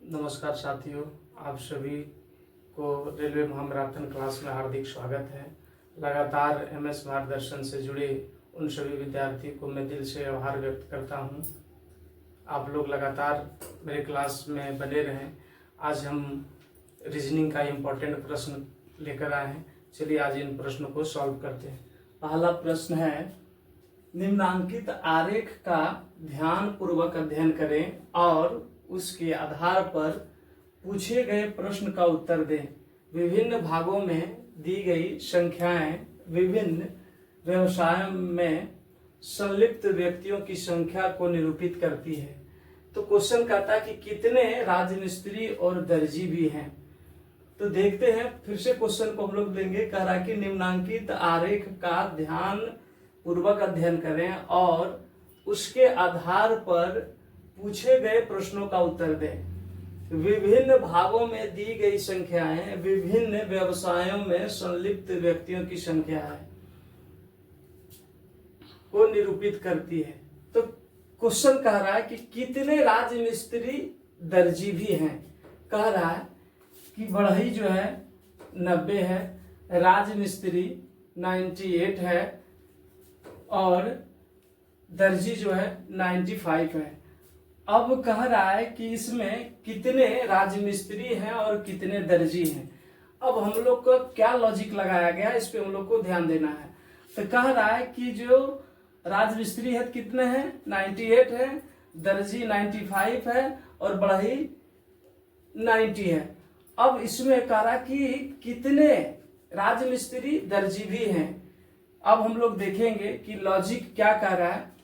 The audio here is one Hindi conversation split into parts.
नमस्कार साथियों, आप सभी को रेलवे महामैराथन क्लास में हार्दिक स्वागत है। लगातार एमएस मार्गदर्शन से जुड़े उन सभी विद्यार्थी को मैं दिल से आभार व्यक्त करता हूं। आप लोग लगातार मेरे क्लास में बने रहें। आज हम रीजनिंग का इम्पोर्टेंट प्रश्न लेकर आए हैं। चलिए आज इन प्रश्नों को सॉल्व करते हैं। पहला प्रश्न है, निम्नांकित आरेख का ध्यान पूर्वक अध्ययन करें और उसके आधार पर पूछे गए प्रश्न का उत्तर दें। विभिन्न भागों में दी गई संख्याएं विभिन्न व्यवसायों में संलिप्त व्यक्तियों की संख्या को निरूपित करती है। तो क्वेश्चन कहता है कि कितने राजमिस्त्री और दर्जी भी हैं। तो देखते हैं, फिर से क्वेश्चन को हम लोग लेंगे। कह रहा है कि निम्नांकित आरेख का ध्यान पूर्वक अध्ययन करें और उसके आधार पर पूछे गए प्रश्नों का उत्तर दें। विभिन्न भागों में दी गई संख्याएं विभिन्न व्यवसायों में संलिप्त व्यक्तियों की संख्या को निरूपित करती है। तो क्वेश्चन कह रहा है कि कितने राजमिस्त्री दर्जी भी हैं। कह रहा है कि बढ़ई जो है 90 है, राजमिस्त्री 98 है और दर्जी जो है 95 है। अब कह रहा है कि इसमें कितने राजमिस्त्री हैं और कितने दर्जी हैं। अब हम लोग को क्या लॉजिक लगाया गया, इस पे हम लोग को ध्यान देना है। तो कह रहा है कि जो राजमिस्त्री है कितने हैं, 98 है, दर्जी 95 है और बढ़ई 90 है। अब इसमें कह रहा है कि कितने राजमिस्त्री दर्जी भी हैं। अब हम लोग देखेंगे कि लॉजिक क्या कह रहा है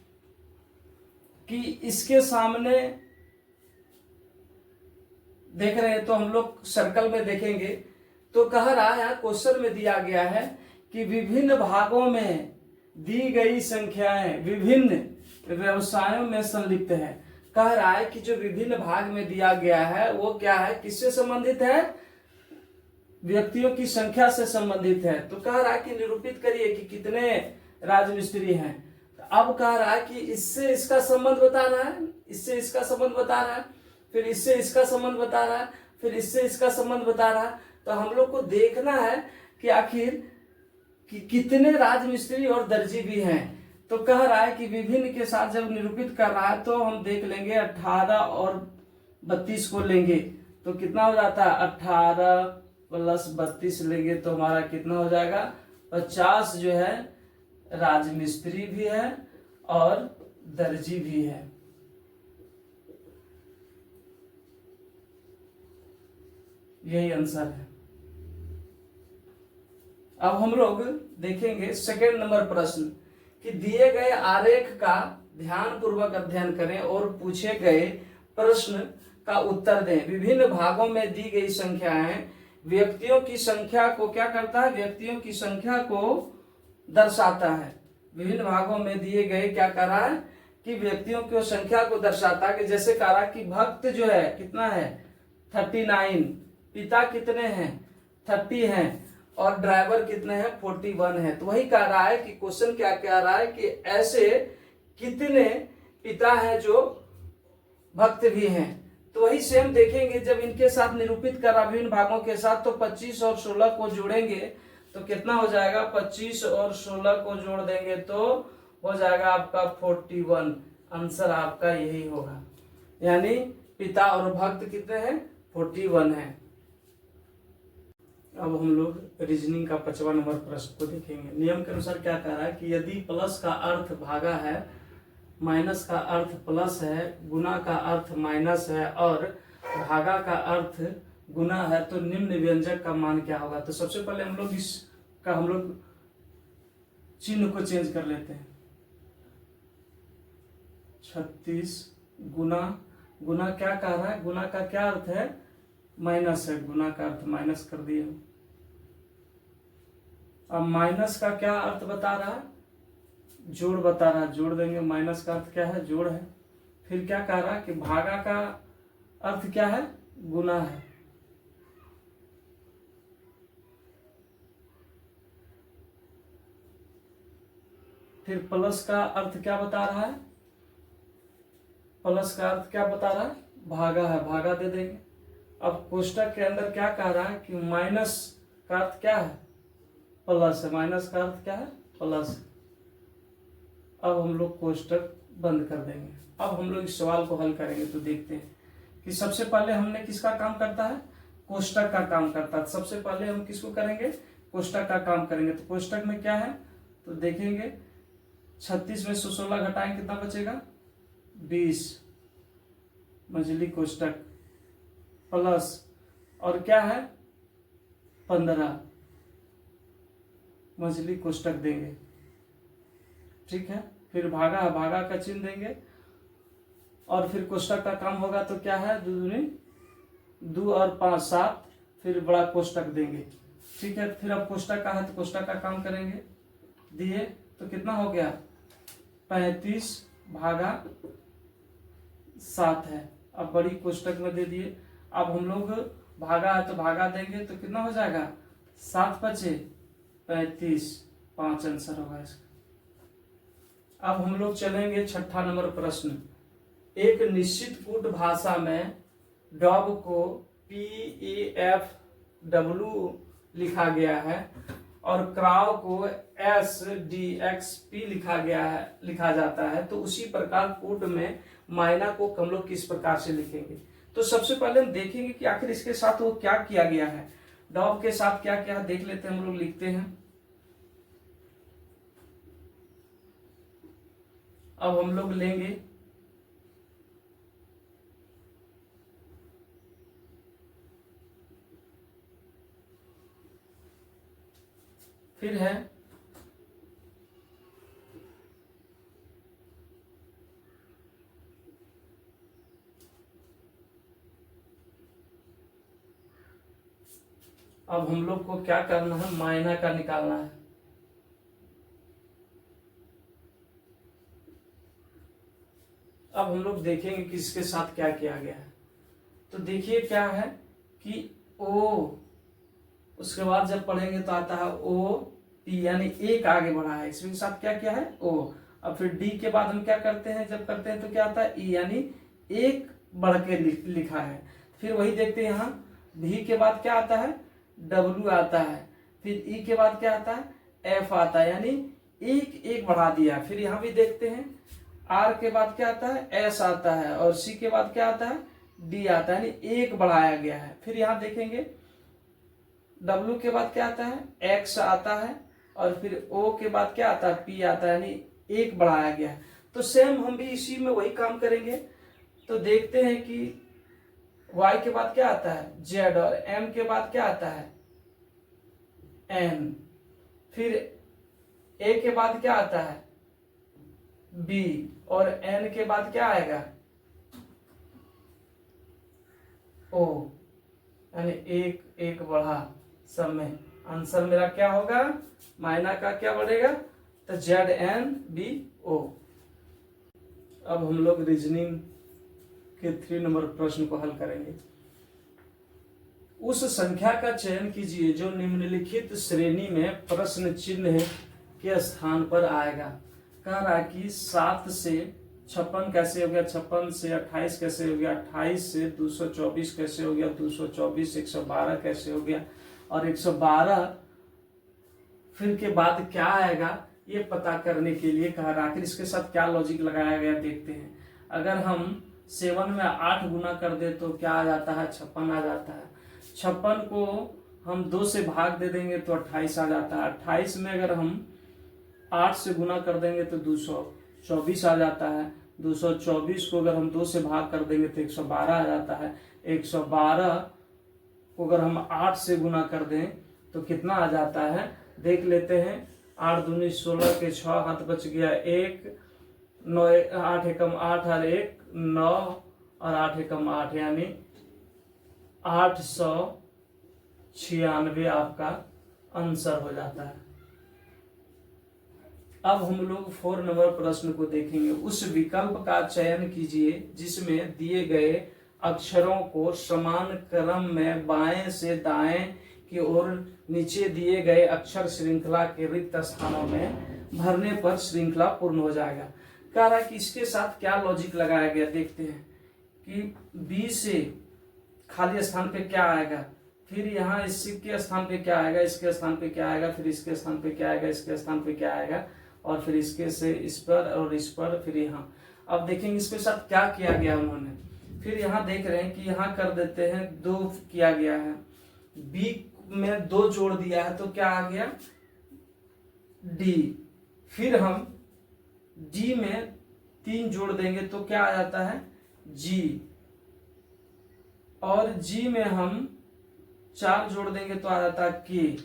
कि इसके सामने देख रहे हैं तो हम लोग सर्कल में देखेंगे तो कह रहा है, क्वेश्चन में दिया गया है कि विभिन्न भागों में दी गई संख्याएं विभिन्न व्यवसायों में संलिप्त है। कह रहा है कि जो विभिन्न भाग में दिया गया है वो क्या है, किससे संबंधित है, व्यक्तियों की संख्या से संबंधित है। तो कह रहा है कि निरूपित करिए कि कितने राजमिस्त्री हैं। अब कह रहा है कि इससे इसका संबंध बता रहा है, इससे इसका संबंध बता रहा है, फिर इससे इसका संबंध बता रहा है, फिर इससे इसका संबंध बता रहा है। तो हम लोग को देखना है कि आखिर कि कितने राजमिस्त्री और दर्जी भी हैं। तो कह रहा है कि विभिन्न के साथ जब निरूपित कर रहा है तो हम देख लेंगे 18 और 32 को लेंगे तो कितना हो जाता है, 18 प्लस 32 लेंगे तो हमारा कितना हो जाएगा, 50 जो है राजमिस्त्री भी है और दर्जी भी है। यही आंसर है। अब हम लोग देखेंगे सेकेंड नंबर प्रश्न कि दिए गए आरेख का ध्यान पूर्वक अध्ययन करें और पूछे गए प्रश्न का उत्तर दें। विभिन्न भागों में दी गई संख्याएं व्यक्तियों की संख्या को क्या करता है, व्यक्तियों की संख्या को दर्शाता है। विभिन्न भागों में दिए गए क्या कर रहा है कि व्यक्तियों की संख्या को दर्शाता है। कि जैसे कह रहा कि भक्त जो है कितना है, 39, पिता कितने हैं, 30 हैं और ड्राइवर कितने हैं, 41 है। तो वही कह रहा है कि क्वेश्चन क्या कह रहा है कि ऐसे कितने पिता हैं जो भक्त भी हैं। तो वही सेम देखेंगे जब इनके साथ निरूपित कर रहा विभिन्न भागों के साथ, तो 25 और 16 को जोड़ेंगे तो कितना हो जाएगा, 25 और 16 को जोड़ देंगे तो हो जाएगा आपका 41। आंसर आपका यही होगा, यानी पिता और भक्त कितने हैं, 41 है। अब हम लोग रीजनिंग का 5वां नंबर प्रश्न को देखेंगे। नियम के अनुसार क्या कह रहा है कि यदि प्लस का अर्थ भागा है, माइनस का अर्थ प्लस है, गुना का अर्थ माइनस है और भागा का अर्थ गुना है तो निम्न व्यंजक का मान क्या होगा। तो सबसे पहले हम लोग इसका चिन्ह को चेंज कर लेते हैं। 36 गुना, गुना क्या कह रहा है, गुना का क्या अर्थ है, माइनस है, गुना का अर्थ माइनस कर दिए। अब माइनस का क्या अर्थ बता रहा है, जोड़ बता रहा है, जोड़ देंगे। माइनस का अर्थ क्या है, जोड़ है। फिर क्या कह रहा है कि भागा का अर्थ क्या है, गुना है। फिर प्लस का अर्थ क्या बता रहा है, भागा है, भागा दे देंगे। अब कोष्टक के अंदर क्या कह रहा है कि माइनस का अर्थ क्या है, प्लस है, माइनस का अर्थ क्या है, प्लस। अब हम लोग कोष्टक बंद कर देंगे। अब हम लोग इस सवाल को हल करेंगे तो देखते हैं कि सबसे पहले हमने किसका काम करता है, कोष्टक का काम करता है। सबसे पहले हम किसको करेंगे, कोष्टक का काम करेंगे। तो कोष्टक में क्या है तो देखेंगे 36 में से 16 घटाएंगे कितना बचेगा, 20 मझली कोष्टक प्लस और क्या है 15 मझली कोष्टक देंगे। ठीक है, फिर भागा है, भागा का चिन्ह देंगे और फिर कोष्टक का काम होगा तो क्या है 2 दूनी 2 और 5 7, फिर बड़ा कोष्टक देंगे। ठीक है, फिर अब कोष्टक का है तो कोष्टक का काम करेंगे, दिए तो कितना हो गया 35 भागा 7 है। अब बड़ी कोष्टक में दे दिए। अब हम लोग भागा है तो भागा देंगे तो कितना हो जाएगा 7 बचे 35, 5 आंसर होगा इसका। अब हम लोग चलेंगे 6ठा नंबर प्रश्न। एक निश्चित कूट भाषा में डॉब को PEFW लिखा गया है और क्राउ को SDXP लिखा जाता है, तो उसी प्रकार कूट में मायना को हम लोग किस प्रकार से लिखेंगे। तो सबसे पहले हम देखेंगे कि आखिर इसके साथ वो क्या किया गया है, डॉब के साथ क्या क्या देख लेते हैं। हम लोग लिखते हैं, अब हम लोग लेंगे फिर है अब हम लोग को क्या करना है, मायना का निकालना है। अब हम लोग देखेंगे कि इसके साथ क्या किया गया है। तो देखिए क्या है कि ओ, उसके बाद जब पढ़ेंगे तो आता है ओ पी, यानी एक आगे बढ़ा है, इसके साथ क्या किया है ओ। अब फिर डी के बाद हम क्या करते हैं, जब करते हैं तो क्या आता है ई, यानी एक बढ़ के लिखा है। फिर वही देखते हैं यहाँ भी के बाद क्या आता है डब्ल्यू आता है, फिर ई के बाद क्या आता है एफ आता है, यानी एक एक बढ़ा दिया। फिर यहाँ भी देखते हैं आर के बाद क्या आता है एस आता है और सी के बाद क्या आता है डी आता है, यानी एक बढ़ाया गया है। फिर यहाँ देखेंगे W के बाद क्या आता है X आता है और फिर O के बाद क्या आता है P आता है, यानी एक बढ़ाया गया है। तो सेम हम भी इसी में वही काम करेंगे। तो देखते हैं कि Y के बाद क्या आता है Z और M के बाद क्या आता है N, फिर A के बाद क्या आता है B और N के बाद क्या आएगा O, यानी एक एक बढ़ा सब में। आंसर मेरा क्या होगा, मायना का क्या बढ़ेगा तो ZNBO। अब हम लोग रीजनिंग के 3 नंबर प्रश्न को हल करेंगे। उस संख्या का चयन कीजिए जो निम्नलिखित श्रेणी में प्रश्न चिन्ह के स्थान पर आएगा। कह रहा है कि 7 से 56 कैसे हो गया, 56 से 28 कैसे हो गया, 28 से 224 कैसे हो गया, 224 से 112 कैसे हो गया और 112 फिर के बाद क्या आएगा ये पता करने के लिए कहा रहा। आखिर इसके साथ क्या लॉजिक लगाया गया देखते हैं। अगर हम 7 में 8 गुना कर दे तो क्या आ जाता है 56 आ जाता है। 56 को हम 2 से भाग दे देंगे तो 28 आ जाता है। 28 में अगर हम 8 से गुना कर देंगे तो 224 आ जाता है। 224 को अगर हम 2 से भाग कर देंगे तो 112 आ जाता है। 112 को अगर हम 8 से गुना कर दें तो कितना आ जाता है देख लेते हैं। 8 दूनी 16 के 6 हाथ बच गया 1, 9 8 एकम 8 और 1 9 और 8 एकम 8, यानी 896 आपका आंसर हो जाता है। अब हम लोग 4 नंबर प्रश्न को देखेंगे। उस विकल्प का चयन कीजिए जिसमें दिए गए अक्षरों को समान क्रम में बाएं से दाएं की ओर नीचे दिए गए अक्षर श्रृंखला के रिक्त स्थानों में भरने पर श्रृंखला पूर्ण हो जाएगा। कह रहा है कि इसके साथ क्या लॉजिक लगाया गया देखते हैं कि बी से खाली स्थान पे क्या आएगा, फिर यहाँ इसके स्थान पे क्या आएगा, इसके स्थान पे क्या आएगा, फिर इसके स्थान पे क्या आएगा, इसके स्थान पे क्या आएगा, और फिर इसके से इस पर और इस पर, फिर यहाँ। अब देखेंगे इसके साथ क्या किया गया उन्होंने। फिर यहाँ देख रहे हैं कि यहाँ कर देते हैं 2 किया गया है, बी में 2 जोड़ दिया है तो क्या आ गया डी। फिर हम डी में 3 जोड़ देंगे तो क्या आ जाता है जी, और जी में हम 4 जोड़ देंगे तो आ जाता है के।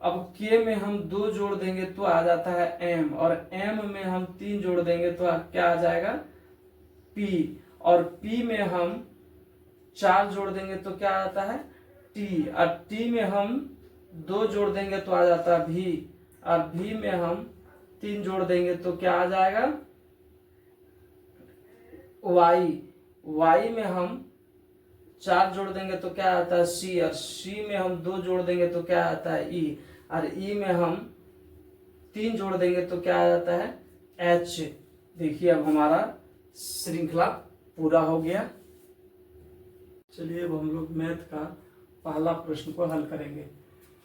अब के में हम 2 जोड़ देंगे तो आ जाता है एम, और एम में हम 3 जोड़ देंगे तो क्या आ जाएगा पी, और पी में हम 4 जोड़ देंगे तो क्या आता है टी, और टी में हम 2 जोड़ देंगे तो आ जाता है भी, और भी में हम 3 जोड़ देंगे तो क्या आ जाएगा वाई, वाई में हम 4 जोड़ देंगे तो क्या आता है सी, और सी में हम 2 जोड़ देंगे तो क्या आता है ई, और ई में हम 3 जोड़ देंगे तो क्या आ जाता है एच। देखिए अब हमारा श्रृंखला पूरा हो गया। चलिए अब हम लोग मैथ का पहला प्रश्न को हल करेंगे।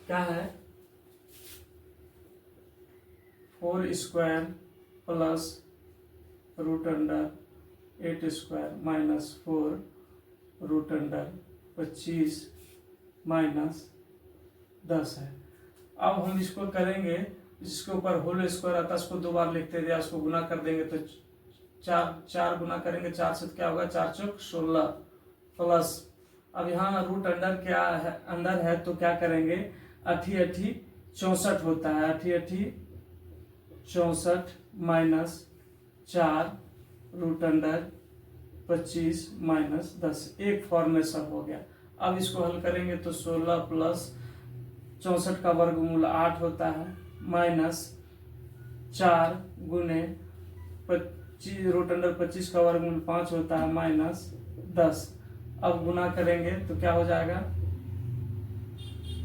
क्या है 4 square plus root under 8 square minus 4 root under 25 minus 10 है। अब हम इसको करेंगे, इसके ऊपर होल स्क्वायर आता है उसको 2 बार लिखते थे, उसको गुना कर देंगे तो 4 गुना करेंगे 4 से, तो क्या होगा 4 चौक 16 प्लस, अब यहाँ रूट अंडर क्या है अंदर है तो क्या करेंगे 8 8 64 होता है, 8 8 64 माइनस 4 रूट अंडर 25 माइनस 10, एक फॉर्म में सब हो गया। अब इसको हल करेंगे तो 16 प्लस 64 का वर्गमूल 8 होता है, माइनस 4 गुने 25 रूट अंडर 25 का वर्गमूल 5 होता है, माइनस 10। अब गुना करेंगे तो क्या हो जाएगा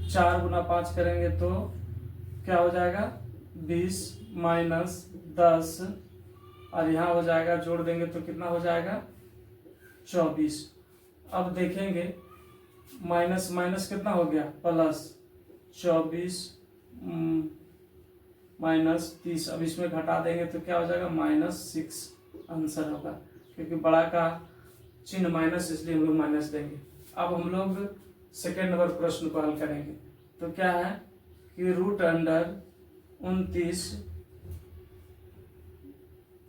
4 गुना 5 करेंगे तो क्या हो जाएगा 20 माइनस 10, और यहाँ हो जाएगा जोड़ देंगे तो कितना हो जाएगा 24। अब देखेंगे माइनस माइनस कितना हो गया प्लस 24 माइनस 30, अब इसमें घटा देंगे तो क्या हो जाएगा -6 आंसर होगा, क्योंकि बड़ा का चिन्ह माइनस इसलिए हम लोग माइनस देंगे। अब हम लोग सेकेंड नंबर प्रश्न को हल करेंगे। तो क्या है कि रूट अंडर 29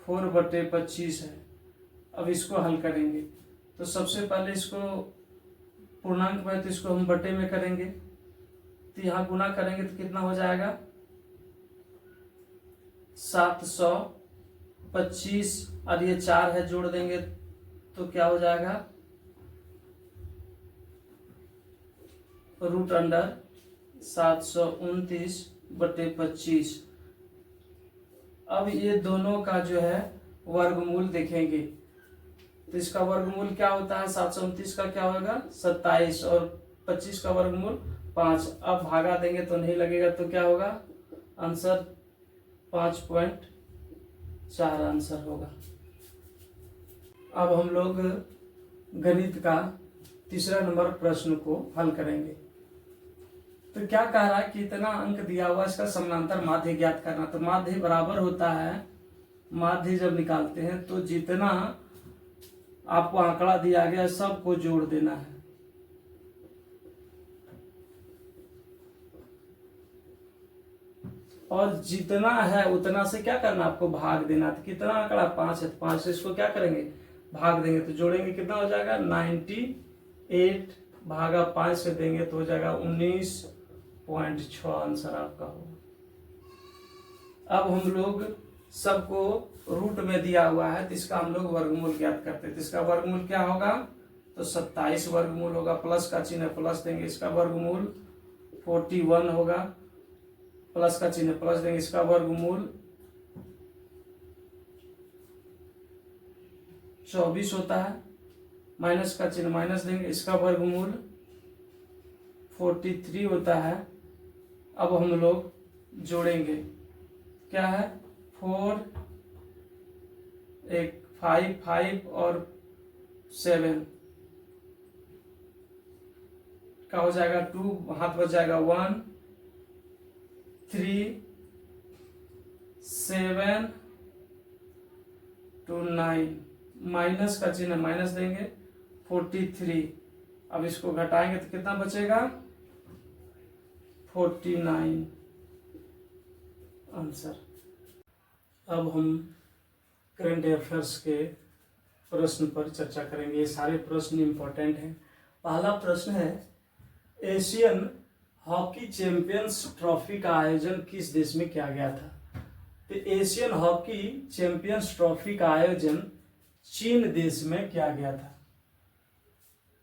4/25 है। अब इसको हल करेंगे तो सबसे पहले इसको पूर्णांक में, तो इसको हम बटे में करेंगे, तो यहाँ गुना करेंगे तो कितना हो जाएगा 725, और ये 4 है जोड़ देंगे तो क्या हो जाएगा रूट अंडर 729/25। अब ये दोनों का जो है वर्गमूल देखेंगे तो इसका वर्गमूल क्या होता है 729 का क्या होगा 27, और 25 का वर्गमूल 5। अब भागा देंगे तो नहीं लगेगा तो क्या होगा आंसर 5.4 आंसर होगा। अब हम लोग गणित का तीसरा नंबर प्रश्न को हल करेंगे। तो क्या कह रहा है कि इतना अंक दिया हुआ इसका समानांतर माध्य ज्ञात करना। तो माध्य बराबर होता है, माध्य जब निकालते हैं तो जितना आपको आंकड़ा दिया गया सबको जोड़ देना है। और जितना है उतना से क्या करना आपको भाग देना। तो कितना आंकड़ा 5 है, 5 से इसको क्या करेंगे भाग देंगे, तो जोड़ेंगे कितना हो जाएगा 98 भागा 5 से देंगे तो हो जाएगा 19.6 आंसर आपका होगा। अब हम लोग सबको रूट में दिया हुआ है तो इसका हम लोग वर्गमूल ज्ञात करते हैं। तो इसका वर्गमूल क्या होगा तो 27 वर्गमूल होगा, प्लस का चिन्ह प्लस देंगे, इसका वर्गमूल 41 होगा, प्लस का चिन्ह प्लस देंगे, इसका वर्गमूल 24 होता है, माइनस का चिन्ह माइनस देंगे, इसका वर्गमूल 43 होता है। अब हम लोग जोड़ेंगे क्या है 4 5 5 और 7, का हो जाएगा 2, हाथ बच जाएगा 1 3 7 2 9, माइनस का चिन्ह माइनस देंगे 43। अब इसको घटाएंगे तो कितना बचेगा 49 आंसर। अब हम करंट अफेयर्स के प्रश्न पर चर्चा करेंगे। ये सारे प्रश्न इंपॉर्टेंट हैं। पहला प्रश्न है, एशियन हॉकी चैंपियंस ट्रॉफी का आयोजन किस देश में किया गया था? तो एशियन हॉकी चैंपियंस ट्रॉफी का आयोजन चीन देश में किया गया था।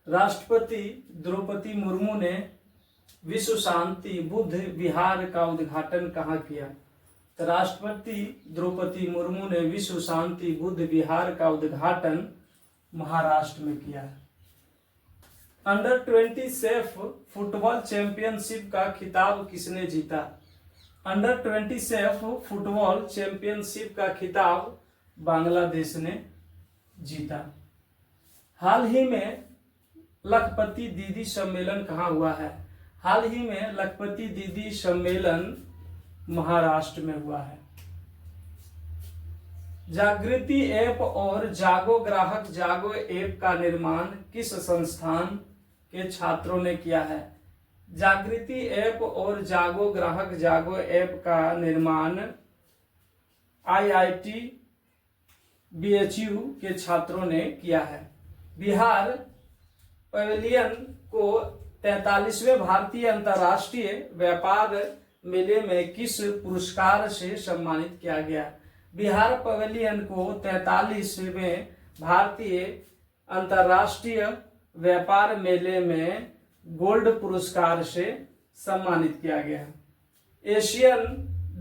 राष्ट्रपति द्रौपदी मुर्मू ने विश्व शांति बुद्ध विहार का उद्घाटन कहाँ किया? तो राष्ट्रपति द्रौपदी मुर्मू ने विश्व शांति बुद्ध विहार का उद्घाटन महाराष्ट्र में किया। अंडर 20 सेफ फुटबॉल चैंपियनशिप का खिताब किसने जीता? अंडर 20 सेफ फुटबॉल चैंपियनशिप का खिताब बांग्लादेश ने जीता। हाल ही में लखपति दीदी सम्मेलन कहाँ हुआ है? हाल ही में लखपति दीदी सम्मेलन महाराष्ट्र में हुआ है। जागृति ऐप और जागो ग्राहक जागो ऐप का निर्माण किस संस्थान के छात्रों ने किया है? जागृति ऐप और जागो ग्राहक जागो ऐप का निर्माण IIT BHU के छात्रों ने किया है। बिहार पवेलियन को 43वें भारतीय अंतर्राष्ट्रीय व्यापार मेले में किस पुरस्कार से सम्मानित किया गया? बिहार पवेलियन को 43वें भारतीय अंतर्राष्ट्रीय व्यापार मेले में गोल्ड पुरस्कार से सम्मानित किया गया। एशियन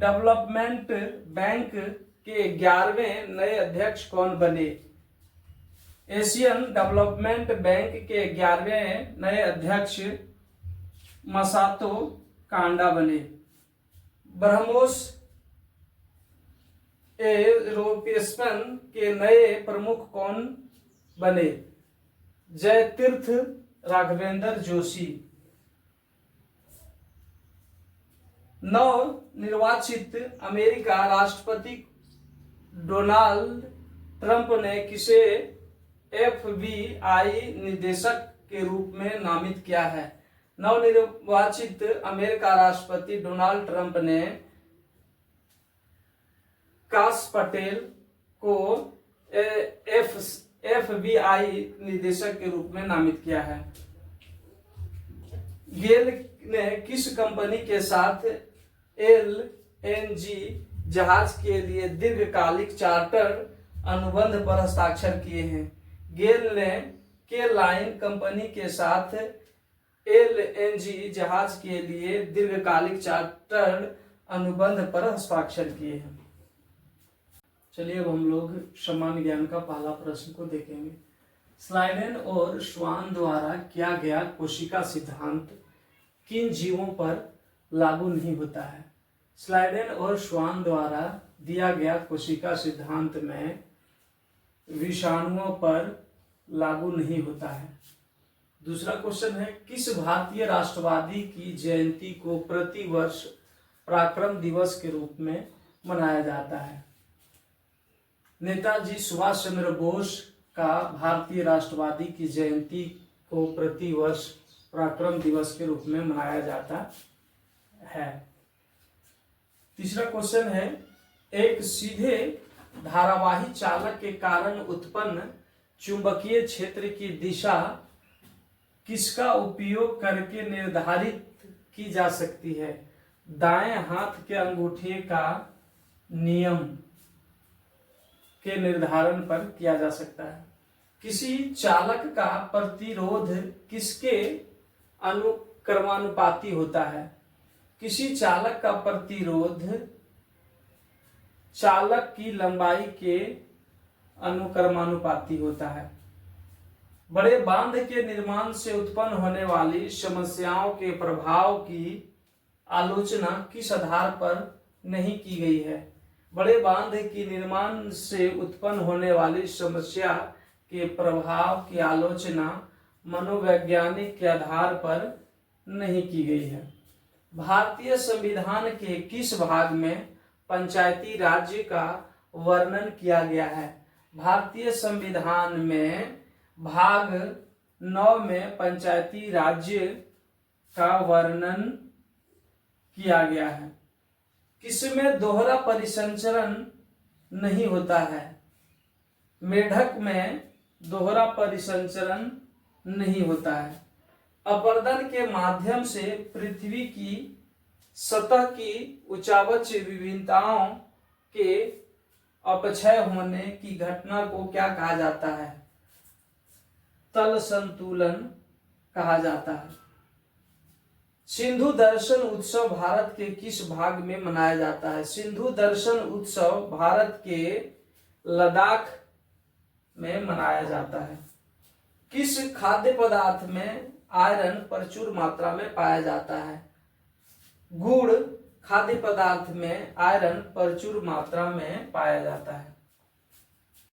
डेवलपमेंट बैंक के 11वें नए अध्यक्ष कौन बने? एशियन डेवलपमेंट बैंक के 11वें नए अध्यक्ष मसातो कांडा बने। ब्रह्मोस एरोस्पेस के नए प्रमुख कौन बने? जयतीर्थ राघवेंद्र जोशी। नवनिर्वाचित अमेरिका राष्ट्रपति डोनाल्ड ट्रंप ने किसे FBI निदेशक के रूप में नामित किया है? नवनिर्वाचित अमेरिका राष्ट्रपति डोनाल्ड ट्रंप ने काश पटेल को FBI निदेशक के रूप में नामित किया है। गेल ने किस कंपनी के साथ LNG जहाज के लिए दीर्घकालिक चार्टर अनुबंध पर हस्ताक्षर किए हैं? गेल ने के लाइन कंपनी के साथ LNG जहाज के लिए दीर्घकालिक चार्टर अनुबंध पर हस्ताक्षर किए हैं। चलिए अब हम लोग सामान्य ज्ञान का पहला प्रश्न को देखेंगे। स्लाइडेन और श्वान द्वारा किया गया कोशिका सिद्धांत किन जीवों पर लागू नहीं होता है? स्लाइडेन और श्वान द्वारा दिया गया कोशिका सिद्धांत में विषाणुओं पर लागू नहीं होता है। दूसरा क्वेश्चन है, किस भारतीय राष्ट्रवादी की जयंती को प्रतिवर्ष पराक्रम दिवस के रूप में मनाया जाता है? नेताजी सुभाष चंद्र बोस का भारतीय राष्ट्रवादी की जयंती को प्रतिवर्ष पराक्रम दिवस के रूप में मनाया जाता है। तीसरा क्वेश्चन है, एक सीधे धारावाही चालक के कारण उत्पन्न चुंबकीय क्षेत्र की दिशा किसका उपयोग करके निर्धारित की जा सकती है? दाएं हाथ के अंगूठे का नियम के निर्धारण पर किया जा सकता है। किसी चालक का प्रतिरोध किसके अनुक्रमानुपाती होता है? किसी चालक का प्रतिरोध चालक की लंबाई के अनुक्रमानुपाती होता है। बड़े बांध के निर्माण से उत्पन्न होने वाली समस्याओं के प्रभाव की आलोचना किस आधार पर नहीं की गई है? बड़े बांध के निर्माण से उत्पन्न होने वाली समस्या के प्रभाव की आलोचना मनोवैज्ञानिक के आधार पर नहीं की गई है। भारतीय संविधान के किस भाग में पंचायती राज्य का वर्णन किया गया है? भारतीय संविधान में भाग 9 में पंचायती राज्य का वर्णन किया गया है। किसमें दोहरा परिसंचरण नहीं होता है? मेढक में दोहरा परिसंचरण नहीं होता है। अपर्दन के माध्यम से पृथ्वी की सतह की उच्चावच विभिन्नताओं के अपक्षय होने की घटना को क्या कहा जाता है? तल संतुलन कहा जाता है। सिंधु दर्शन उत्सव भारत के किस भाग में मनाया जाता है? सिंधु दर्शन उत्सव भारत के लद्दाख में मनाया जाता है। किस खाद्य पदार्थ में आयरन प्रचुर मात्रा में पाया जाता है? गुड़ खाद्य पदार्थ में आयरन प्रचुर मात्रा में पाया जाता है।